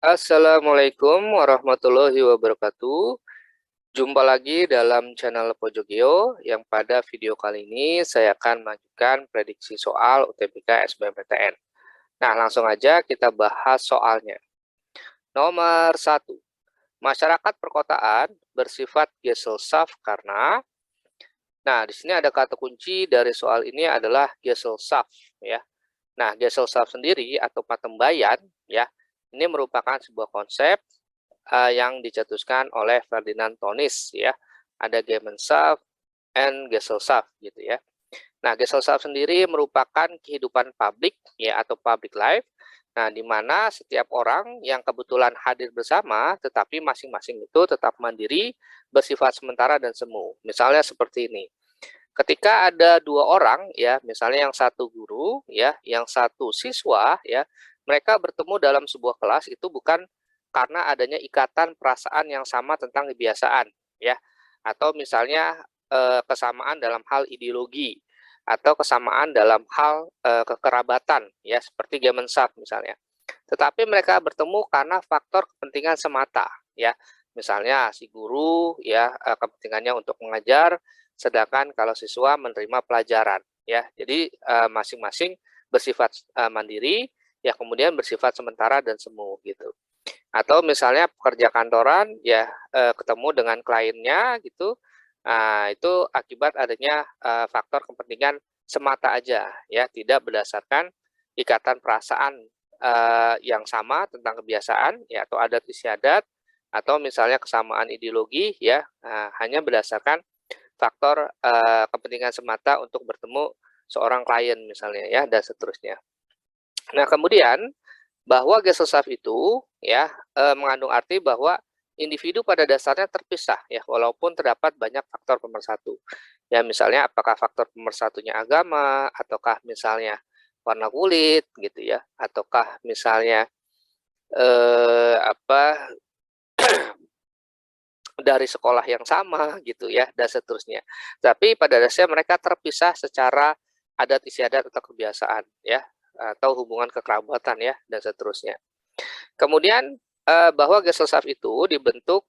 Assalamualaikum warahmatullahi wabarakatuh. Jumpa lagi dalam channel Pojogeo yang pada video kali ini saya akan mengajukan prediksi soal UTBK SBMPTN. Nah, langsung aja kita bahas soalnya. Nomor 1. Masyarakat perkotaan bersifat Gesellschaft karena di sini ada kata kunci dari soal ini adalah Gesellschaft ya. Nah, Gesellschaft sendiri atau patembayan ya, ini merupakan sebuah konsep yang dicetuskan oleh Ferdinand Tönnies ya. Ada Gemeinschaft and Gesellschaft gitu ya. Nah, Gesellschaft sendiri merupakan kehidupan publik ya atau public life. Nah, di mana setiap orang yang kebetulan hadir bersama tetapi masing-masing itu tetap mandiri, bersifat sementara dan semu. Misalnya seperti ini. Ketika ada dua orang ya, misalnya yang satu guru ya, yang satu siswa ya, mereka bertemu dalam sebuah kelas itu bukan karena adanya ikatan perasaan yang sama tentang kebiasaan ya, atau misalnya kesamaan dalam hal ideologi atau kesamaan dalam hal kekerabatan ya, seperti Gemeinschaft misalnya. Tetapi mereka bertemu karena faktor kepentingan semata ya. Misalnya si guru ya kepentingannya untuk mengajar, sedangkan kalau siswa menerima pelajaran ya. Jadi masing-masing bersifat mandiri ya, kemudian bersifat sementara dan semu gitu. Atau misalnya pekerja kantoran ya ketemu dengan kliennya gitu. Nah, itu akibat adanya faktor kepentingan semata aja ya, tidak berdasarkan ikatan perasaan yang sama tentang kebiasaan ya atau adat istiadat, atau misalnya kesamaan ideologi ya, hanya berdasarkan faktor kepentingan semata untuk bertemu seorang klien misalnya ya, dan seterusnya. Nah, kemudian bahwa Gesellschaft itu ya mengandung arti bahwa individu pada dasarnya terpisah ya, walaupun terdapat banyak faktor pemersatu. Ya, misalnya apakah faktor pemersatunya agama, ataukah misalnya warna kulit gitu ya, ataukah misalnya apa dari sekolah yang sama gitu ya, dan seterusnya. Tapi pada dasarnya mereka terpisah secara adat istiadat atau kebiasaan ya, atau hubungan kekerabatan ya, dan seterusnya. Kemudian bahwa Gesellschaft itu dibentuk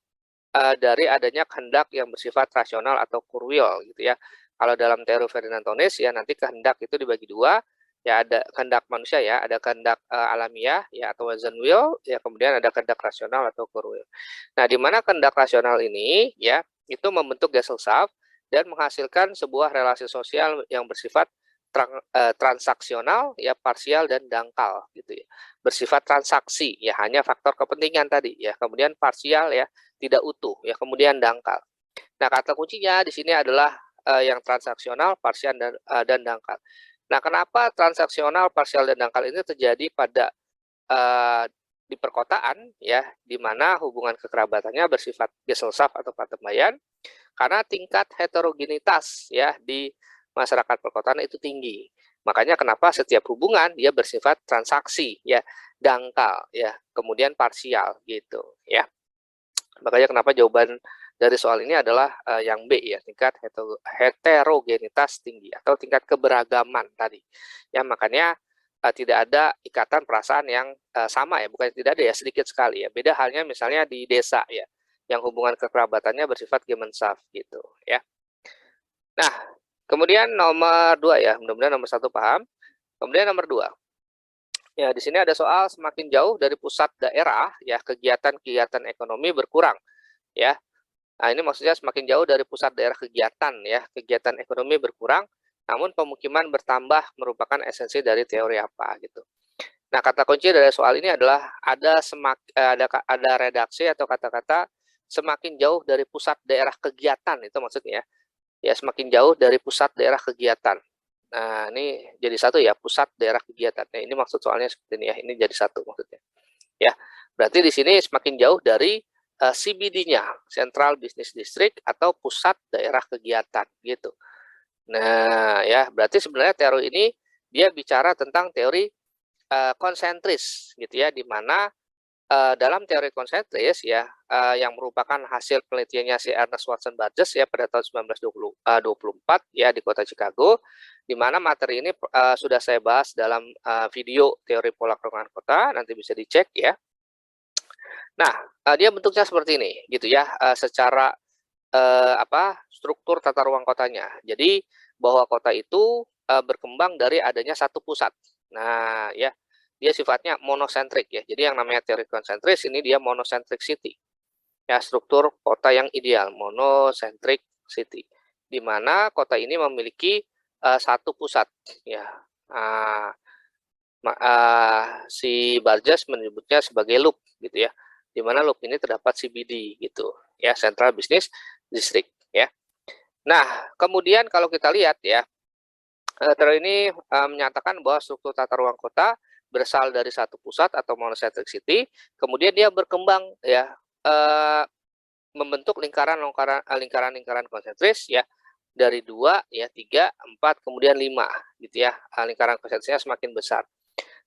dari adanya kehendak yang bersifat rasional atau kurwil gitu ya. Kalau dalam teori Ferdinand Tönnies ya, nanti kehendak itu dibagi dua ya, ada kehendak manusia ya, ada kehendak alamiah ya atau will ya, kemudian ada kehendak rasional atau kurwil. Nah, di mana kehendak rasional ini ya itu membentuk Gesellschaft dan menghasilkan sebuah relasi sosial yang bersifat transaksional ya, parsial dan dangkal gitu ya. Bersifat transaksi ya, hanya faktor kepentingan tadi ya, kemudian parsial ya, tidak utuh ya, kemudian dangkal. Nah, kata kuncinya di sini adalah yang transaksional, parsial dan dangkal. Nah, kenapa transaksional, parsial dan dangkal ini terjadi pada di perkotaan ya, di mana hubungan kekerabatannya bersifat Gesellschaft atau patembayan, karena tingkat heterogenitas ya di masyarakat perkotaan itu tinggi. Makanya kenapa setiap hubungan dia bersifat transaksi ya, dangkal ya, kemudian parsial gitu ya. Makanya kenapa jawaban dari soal ini adalah yang B ya, tingkat heterogenitas tinggi atau tingkat keberagaman tadi. Ya, makanya tidak ada ikatan perasaan yang sama ya, bukan tidak ada ya, sedikit sekali ya. Beda halnya misalnya di desa ya, yang hubungan kekerabatannya bersifat Gemeinschaft gitu ya. Nah, kemudian nomor 2 ya, mudah-mudahan nomor 1 paham. Kemudian nomor 2. Ya, di sini ada soal semakin jauh dari pusat daerah ya, kegiatan-kegiatan ekonomi berkurang ya. Nah, ini maksudnya semakin jauh dari pusat daerah kegiatan ya, kegiatan ekonomi berkurang, namun pemukiman bertambah merupakan esensi dari teori apa gitu. Nah, kata kunci dari soal ini adalah ada redaksi atau kata-kata semakin jauh dari pusat daerah kegiatan, itu maksudnya ya, semakin jauh dari pusat daerah kegiatan. Nah, ini jadi satu ya, pusat daerah kegiatan. Nah, ini maksud soalnya seperti ini ya, ini jadi satu maksudnya. Ya, berarti di sini semakin jauh dari CBD-nya, Central Business District atau pusat daerah kegiatan gitu. Nah, ya, berarti sebenarnya teori ini dia bicara tentang teori konsentris gitu ya, di mana dalam teori konsentris ya, yang merupakan hasil penelitiannya si Ernest Watson Burgess ya pada tahun 1924 ya di kota Chicago, di mana materi ini sudah saya bahas dalam video teori pola perkembangan kota, nanti bisa dicek ya. Nah, dia bentuknya seperti ini gitu ya, secara, struktur tata ruang kotanya. Jadi bahwa kota itu, berkembang dari adanya satu pusat. Nah ya, dia sifatnya monocentric ya. Jadi yang namanya teori konsentris ini dia monocentric city. Ya, struktur kota yang ideal, monocentric city. Di mana kota ini memiliki, satu pusat ya. Nah, si Barjas menyebutnya sebagai loop gitu ya, di mana loop ini terdapat CBD gitu ya, Central Business District ya. Nah, kemudian kalau kita lihat ya, teori ini menyatakan bahwa struktur tata ruang kota berasal dari satu pusat atau monocentric city, kemudian dia berkembang ya, membentuk lingkaran-lingkaran konsentris ya, dari 2 ya, 3, 4, kemudian 5 gitu ya, lingkaran konsentrisnya semakin besar.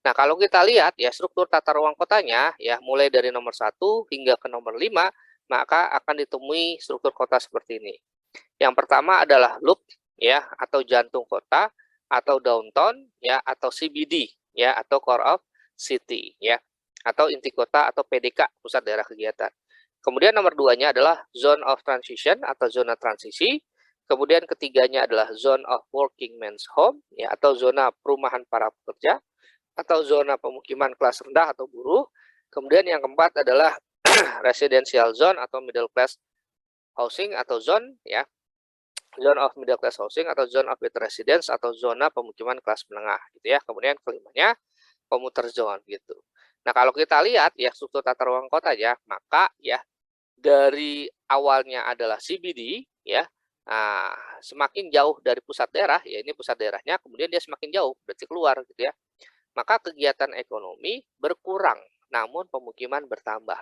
Nah, kalau kita lihat ya struktur tata ruang kotanya ya mulai dari nomor 1 hingga ke nomor 5, maka akan ditemui struktur kota seperti ini. Yang pertama adalah loop ya atau jantung kota atau downtown ya atau CBD ya atau core of city ya atau inti kota atau PDK pusat daerah kegiatan. Kemudian nomor 2-nya adalah zone of transition atau zona transisi. Kemudian ketiganya adalah zone of working men's home ya atau zona perumahan para pekerja atau zona pemukiman kelas rendah atau buruh. Kemudian yang keempat adalah residential zone atau middle class housing atau zone ya, zone of middle class housing atau zone of better residence atau zona pemukiman kelas menengah gitu ya. Kemudian kelimanya commuter zone gitu. Nah, kalau kita lihat ya struktur tata ruang kota ya, maka ya dari awalnya adalah CBD ya. Nah, semakin jauh dari pusat daerah ya ini pusat daerahnya, kemudian dia semakin jauh berarti keluar gitu ya. Maka kegiatan ekonomi berkurang, namun pemukiman bertambah.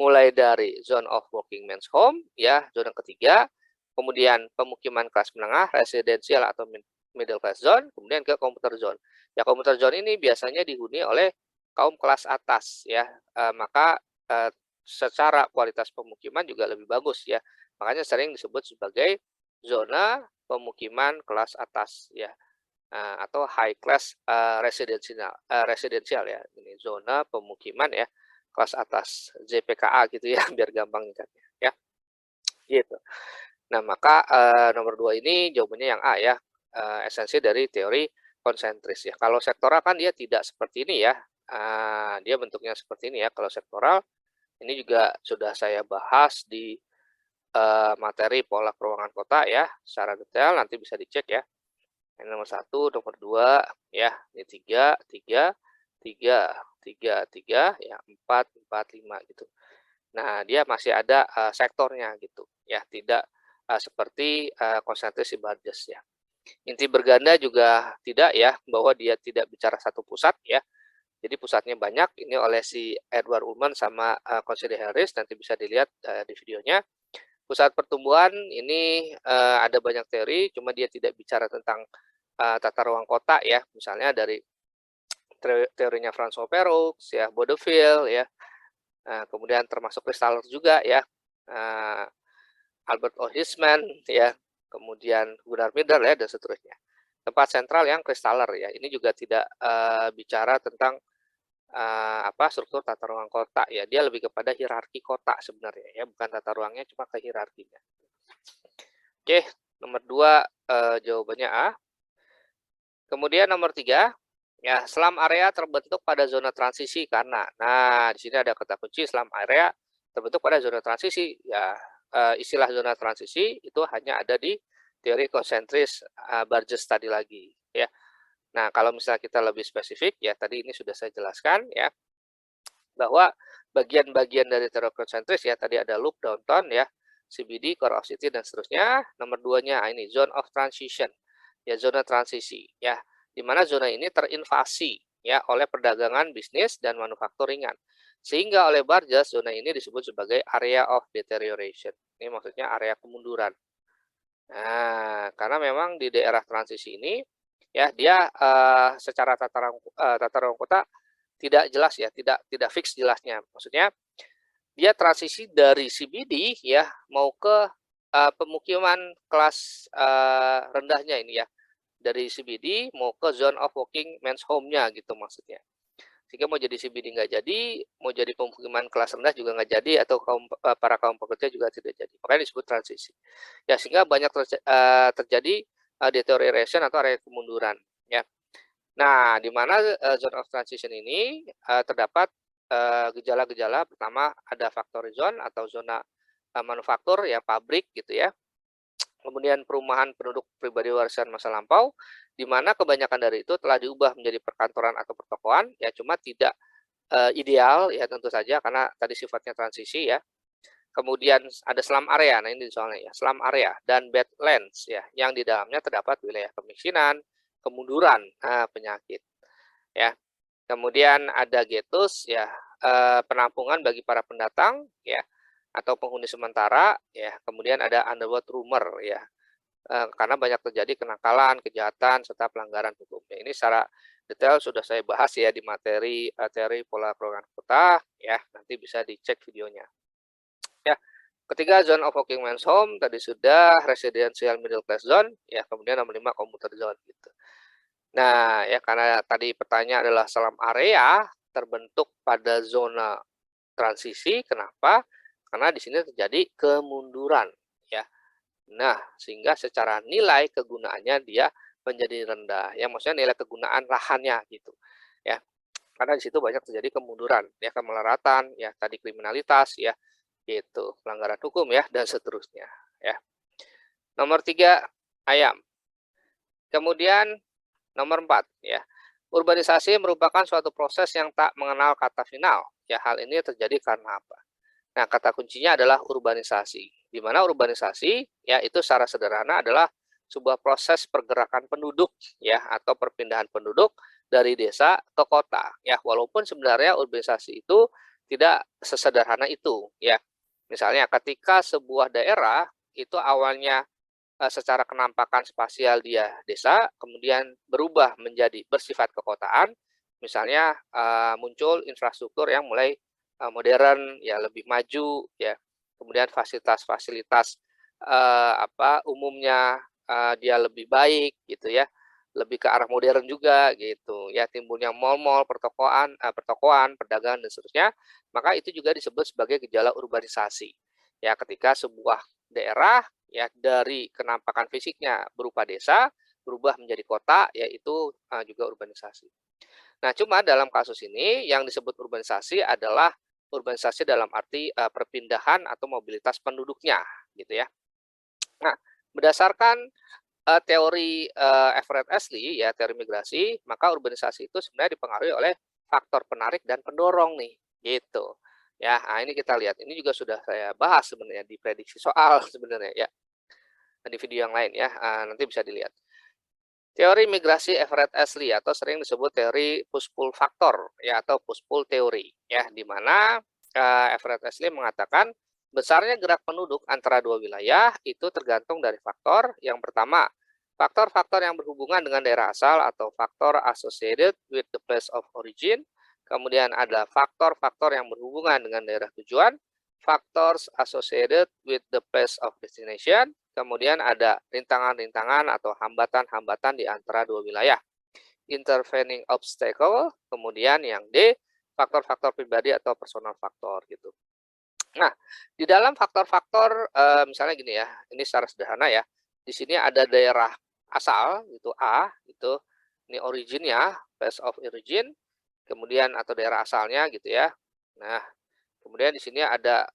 Mulai dari zone of working men's home, ya, zona ketiga, kemudian pemukiman kelas menengah, residensial atau middle class zone, kemudian ke commuter zone. Ya, commuter zone ini biasanya dihuni oleh kaum kelas atas, ya, maka secara kualitas pemukiman juga lebih bagus, ya. Makanya sering disebut sebagai zona pemukiman kelas atas, ya. Atau high class residensial ya, ini zona pemukiman ya kelas atas ZPKA gitu ya biar gampang ingatnya ya gitu. Nah maka nomor 2 ini jawabannya yang A ya, esensi dari teori konsentris ya. Kalau sektoral kan dia tidak seperti ini ya, dia bentuknya seperti ini ya. Kalau sektoral ini juga sudah saya bahas di materi pola peruangan kota ya secara detail, nanti bisa dicek ya. Ini nomor 1, nomor 2, ya, ini 3, 3, 3, 3, 3, ya, 4, 4, 5 gitu. Nah, dia masih ada sektornya gitu, ya, tidak seperti konsentrasi Barges ya. Inti berganda juga tidak ya, bahwa dia tidak bicara satu pusat ya. Jadi pusatnya banyak, ini oleh si Edward Ullman sama Consider Harris, nanti bisa dilihat di videonya. Pusat pertumbuhan ini ada banyak teori, cuma dia tidak bicara tentang tata ruang kota ya, misalnya dari teorinya François Perroux ya, Baudeville ya, kemudian termasuk Kristaller juga ya, Albert O'Hisman ya, kemudian Gunnar Myrdal ya dan seterusnya. Tempat sentral yang Kristaller ya, ini juga tidak bicara tentang struktur tata ruang kota ya, dia lebih kepada hierarki kota sebenarnya ya, bukan tata ruangnya cuma ke hierarkinya. Oke, nomor 2 jawabannya A. Kemudian nomor 3, ya, slum area terbentuk pada zona transisi karena, nah di sini ada kata kunci slum area terbentuk pada zona transisi. Ya, istilah zona transisi itu hanya ada di teori konsentris Barges tadi lagi, ya. Nah, kalau misalnya kita lebih spesifik, ya tadi ini sudah saya jelaskan, ya, bahwa bagian-bagian dari teori konsentris ya tadi ada loop, downtown, ya, CBD, core of city dan seterusnya. Nomor 2-nya ini zone of transition. Ya, zona transisi ya, di mana zona ini terinvasi ya oleh perdagangan bisnis dan manufakturingan, sehingga oleh Barges zona ini disebut sebagai area of deterioration. Ini maksudnya area kemunduran. Nah, karena memang di daerah transisi ini ya dia secara tata ruang kota tidak jelas ya, tidak fix jelasnya. Maksudnya dia transisi dari CBD ya mau ke pemukiman kelas rendahnya ini ya, dari CBD mau ke zone of working men's home-nya gitu maksudnya. Sehingga mau jadi CBD nggak jadi, mau jadi pemukiman kelas rendah juga nggak jadi, atau para kaum pekerja juga tidak jadi. Makanya disebut transisi. Ya, sehingga banyak terjadi deterioration atau area kemunduran, ya. Nah, di mana zone of transition ini terdapat gejala-gejala. Pertama, ada factory zone atau zona manufaktur, ya, pabrik gitu ya. Kemudian perumahan penduduk pribadi warisan masa lampau, di mana kebanyakan dari itu telah diubah menjadi perkantoran atau pertokoan, ya, cuma tidak ideal, ya, tentu saja karena tadi sifatnya transisi, ya. Kemudian ada slum area, nah ini soalnya ya, slum area dan badlands, ya, yang di dalamnya terdapat wilayah kemiskinan, kemunduran, penyakit, ya. Kemudian ada ghettos, ya, penampungan bagi para pendatang, ya, atau penghuni sementara, ya. Kemudian ada underworld rumor, ya, karena banyak terjadi kenakalan, kejahatan, serta pelanggaran hukum. Ya, ini secara detail sudah saya bahas ya di materi teori pola kerugian kota, ya, nanti bisa dicek videonya. Ya, ketiga zone of working man's home tadi sudah, residential middle class zone, ya, kemudian nomor 5 commuter zone gitu. Nah, ya, karena tadi pertanyaan adalah slum area terbentuk pada zona transisi, kenapa? Karena di sini terjadi kemunduran, ya. Nah, sehingga secara nilai kegunaannya dia menjadi rendah. Ya, maksudnya nilai kegunaan lahannya gitu. Ya. Karena di situ banyak terjadi kemunduran, ya, kemelaratan, ya, tadi kriminalitas, ya, gitu, pelanggaran hukum, ya, dan seterusnya, ya. Nomor 3, ayam. Kemudian nomor 4, ya. Urbanisasi merupakan suatu proses yang tak mengenal kata final. Ya, hal ini terjadi karena apa? Nah, kata kuncinya adalah urbanisasi. Di mana urbanisasi, ya, itu secara sederhana adalah sebuah proses pergerakan penduduk, ya, atau perpindahan penduduk dari desa ke kota, ya. Walaupun sebenarnya urbanisasi itu tidak sesederhana itu, ya. Misalnya ketika sebuah daerah itu awalnya secara kenampakan spasial dia desa, kemudian berubah menjadi bersifat kekotaan, misalnya muncul infrastruktur yang mulai modern, ya, lebih maju, ya, kemudian fasilitas-fasilitas umumnya dia lebih baik gitu ya, lebih ke arah modern juga gitu ya, timbulnya mal-mal, pertokoan, perdagangan dan seterusnya, maka itu juga disebut sebagai gejala urbanisasi. Ya, ketika sebuah daerah, ya, dari kenampakan fisiknya berupa desa berubah menjadi kota, yaitu juga urbanisasi. Nah, cuma dalam kasus ini yang disebut urbanisasi adalah urbanisasi dalam arti perpindahan atau mobilitas penduduknya, gitu ya. Nah, berdasarkan teori Everett Ashley, ya, teori migrasi, maka urbanisasi itu sebenarnya dipengaruhi oleh faktor penarik dan pendorong nih, gitu. Ya, nah ini kita lihat. Ini juga sudah saya bahas sebenarnya di prediksi soal sebenarnya ya, di video yang lain ya, nanti bisa dilihat. Teori migrasi Everett Ashley atau sering disebut teori push-pull faktor, ya, atau push-pull teori, ya, di mana Everett Ashley mengatakan besarnya gerak penduduk antara dua wilayah itu tergantung dari faktor yang pertama, faktor-faktor yang berhubungan dengan daerah asal atau faktor associated with the place of origin, kemudian ada faktor-faktor yang berhubungan dengan daerah tujuan, factors associated with the place of destination, kemudian ada rintangan-rintangan atau hambatan-hambatan di antara dua wilayah, intervening obstacle, kemudian yang D, faktor-faktor pribadi atau personal faktor gitu. Nah, di dalam faktor-faktor misalnya gini ya, ini secara sederhana ya, di sini ada daerah asal gitu A, gitu, ini originnya, place of origin, kemudian atau daerah asalnya gitu ya. Nah, kemudian di sini ada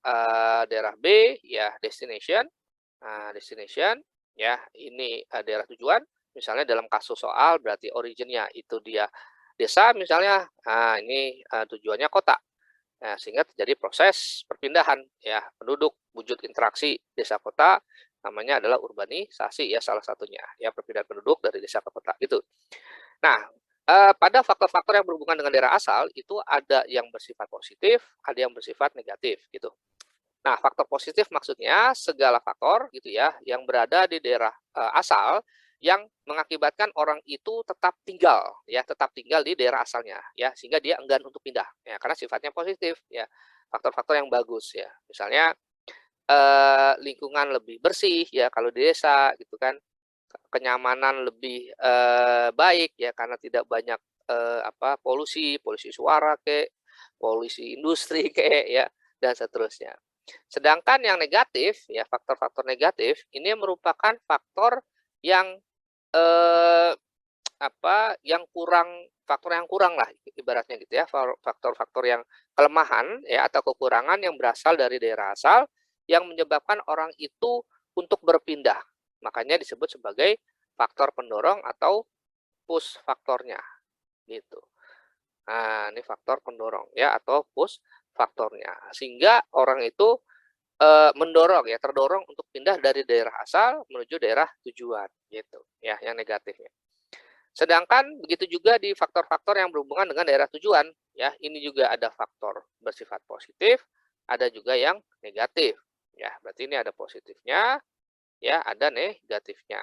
daerah B, ya, destination. Nah, destination, ya, ini daerah tujuan. Misalnya dalam kasus soal berarti originnya itu dia desa misalnya. Nah, ini tujuannya kota. Nah, sehingga terjadi proses perpindahan ya penduduk wujud interaksi desa kota, namanya adalah urbanisasi ya, salah satunya ya, perpindahan penduduk dari desa ke kota gitu. Nah, pada faktor-faktor yang berhubungan dengan daerah asal itu ada yang bersifat positif, ada yang bersifat negatif gitu. Nah, faktor positif maksudnya segala faktor gitu ya yang berada di daerah asal yang mengakibatkan orang itu tetap tinggal di daerah asalnya ya, sehingga dia enggan untuk pindah ya karena sifatnya positif ya. Faktor-faktor yang bagus ya. Misalnya lingkungan lebih bersih ya kalau di desa gitu kan, kenyamanan lebih baik ya karena tidak banyak polusi, polusi suara polusi industri ya, dan seterusnya. Sedangkan yang negatif, ya faktor-faktor negatif, ini merupakan faktor yang, eee, faktor yang kurang lah ibaratnya gitu ya, faktor-faktor yang kelemahan ya atau kekurangan yang berasal dari daerah asal, yang menyebabkan orang itu untuk berpindah. Makanya disebut sebagai faktor pendorong atau push faktornya, gitu. Nah, ini faktor pendorong ya atau push faktornya. Sehingga orang itu, mendorong ya, terdorong untuk pindah dari daerah asal menuju daerah tujuan, gitu ya, yang negatifnya. Sedangkan begitu juga di faktor-faktor yang berhubungan dengan daerah tujuan, ya. Ini juga ada faktor bersifat positif, ada juga yang negatif. Ya, berarti ini ada positifnya, ya, ada negatifnya.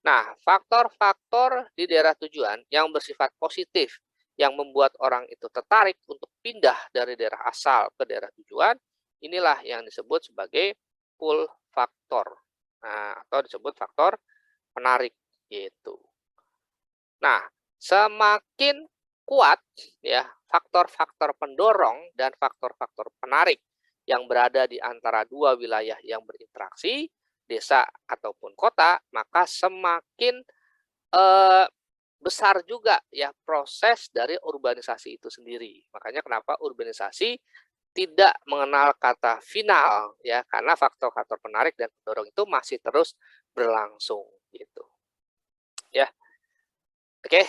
Nah, faktor-faktor di daerah tujuan yang bersifat positif, yang membuat orang itu tertarik untuk pindah dari daerah asal ke daerah tujuan, inilah yang disebut sebagai pull faktor. Nah, atau disebut faktor penarik, gitu. Nah, semakin kuat ya faktor-faktor pendorong dan faktor-faktor penarik yang berada di antara dua wilayah yang berinteraksi, desa ataupun kota, maka semakin eh, besar juga ya proses dari urbanisasi itu sendiri. Makanya kenapa urbanisasi tidak mengenal kata final ya, karena faktor-faktor penarik dan pendorong itu masih terus berlangsung gitu. Ya. Oke,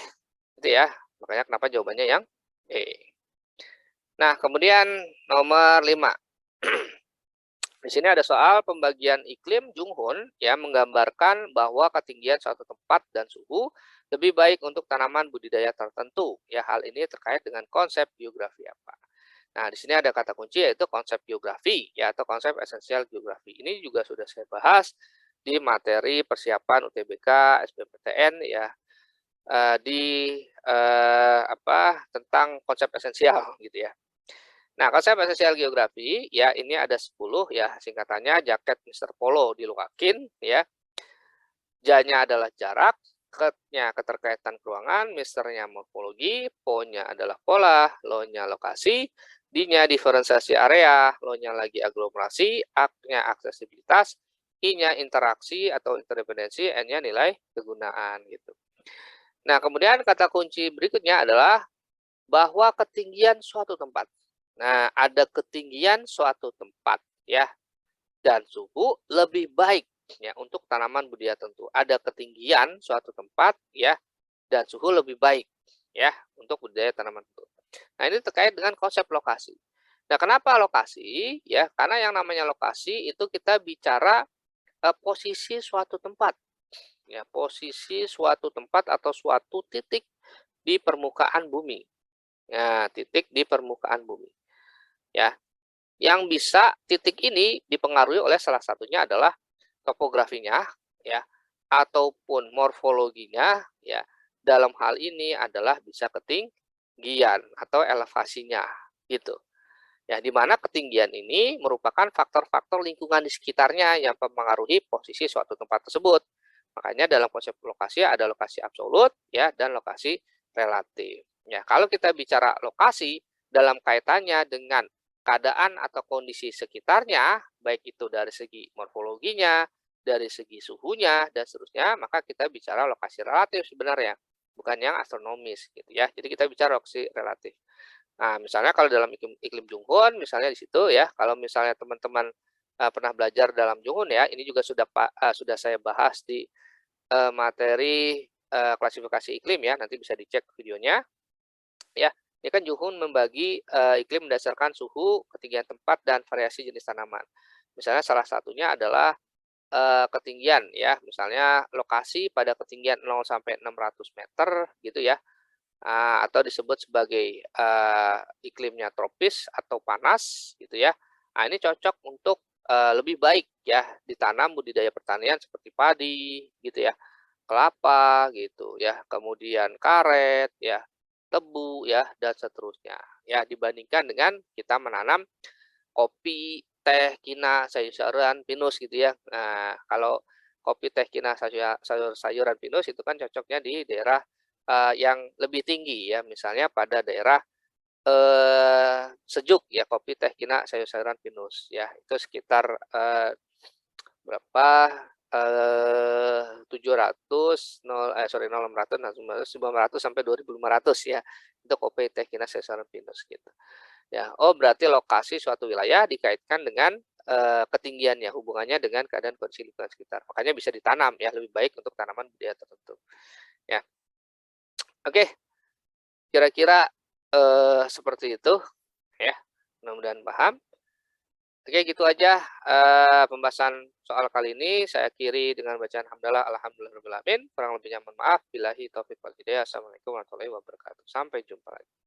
itu ya. Makanya kenapa jawabannya yang E. Nah, kemudian nomor 5. Di sini ada soal pembagian iklim Junghun yang menggambarkan bahwa ketinggian suatu tempat dan suhu lebih baik untuk tanaman budidaya tertentu. Ya, hal ini terkait dengan konsep geografi apa? Nah, di sini ada kata kunci yaitu konsep geografi ya atau konsep esensial geografi. Ini juga sudah saya bahas di materi persiapan UTBK, SBMPTN ya di tentang konsep esensial gitu ya. Nah, konsep esensial geografi ya ini ada 10 ya singkatannya jaket Mister Polo dilukakin ya. J-nya adalah jarak, K-nya keterkaitan ruangan, Mister-nya morfologi, Po-nya adalah pola, Lo-nya lokasi, D-nya diferensiasi area, Lo-nya lagi aglomerasi, A-nya aksesibilitas, I-nya interaksi atau interdependensi, N-nya nilai kegunaan gitu. Nah, kemudian kata kunci berikutnya adalah bahwa ketinggian suatu tempat. Nah, ada ketinggian suatu tempat ya dan suhu lebih baik ya untuk tanaman budidaya tentu. Ada ketinggian suatu tempat ya dan suhu lebih baik ya untuk budidaya tanaman tentu. Nah, ini terkait dengan konsep lokasi. Nah, kenapa lokasi? Ya, karena yang namanya lokasi itu kita bicara posisi suatu tempat ya, posisi suatu tempat atau suatu titik di permukaan bumi. Ya, titik di permukaan bumi. Ya, yang bisa titik ini dipengaruhi oleh salah satunya adalah topografinya, ya, ataupun morfologinya, ya. Dalam hal ini adalah bisa ketinggian atau elevasinya, gitu. Ya, di mana ketinggian ini merupakan faktor-faktor lingkungan di sekitarnya yang mempengaruhi posisi suatu tempat tersebut. Makanya dalam konsep lokasi ada lokasi absolut ya dan lokasi relatif. Ya, kalau kita bicara lokasi dalam kaitannya dengan keadaan atau kondisi sekitarnya, baik itu dari segi morfologinya, dari segi suhunya dan seterusnya, maka kita bicara lokasi relatif sebenarnya, bukan yang astronomis gitu ya. Jadi kita bicara lokasi relatif. Nah, misalnya kalau dalam iklim Junghun, misalnya di situ ya, kalau misalnya teman-teman pernah belajar dalam Junghun ya, ini juga sudah saya bahas di materi klasifikasi iklim ya, nanti bisa dicek videonya ya. Ini kan Junghun membagi iklim berdasarkan suhu, ketinggian tempat dan variasi jenis tanaman. Misalnya salah satunya adalah ketinggian ya, misalnya lokasi pada ketinggian 0 sampai 600 meter gitu ya. Atau disebut sebagai iklimnya tropis atau panas gitu ya. Nah, ini cocok untuk lebih baik ya ditanam budidaya pertanian seperti padi gitu ya, kelapa gitu ya, kemudian karet ya, tebu ya dan seterusnya. Ya dibandingkan dengan kita menanam kopi, teh, kina, sayur-sayuran, pinus gitu ya. Nah, kalau kopi, teh, kina, sayur-sayuran pinus itu kan cocoknya di daerah yang lebih tinggi ya, misalnya pada daerah, sejuk ya, kopi, teh, kina, sayur-sayuran, pinus ya, itu sekitar, berapa, 700, 600, nah 900 sampai 2.500 ya, itu kopi, teh, kina, sayur-sayuran, pinus gitu. Ya, oh berarti lokasi suatu wilayah dikaitkan dengan, ketinggiannya, hubungannya dengan keadaan kondisi lingkungan sekitar. Makanya bisa ditanam ya, lebih baik untuk tanaman budidaya tertentu. Ya, oke, kira-kira, seperti itu ya, mudah-mudahan paham. Oke, gitu aja, pembahasan soal kali ini. Saya akhiri dengan bacaan hamdalah alhamdulillahirabbil alamin. Kurang lebihnya mohon maaf. Billahi taufik wal hidayah. Assalamualaikum warahmatullahi wabarakatuh. Sampai jumpa lagi.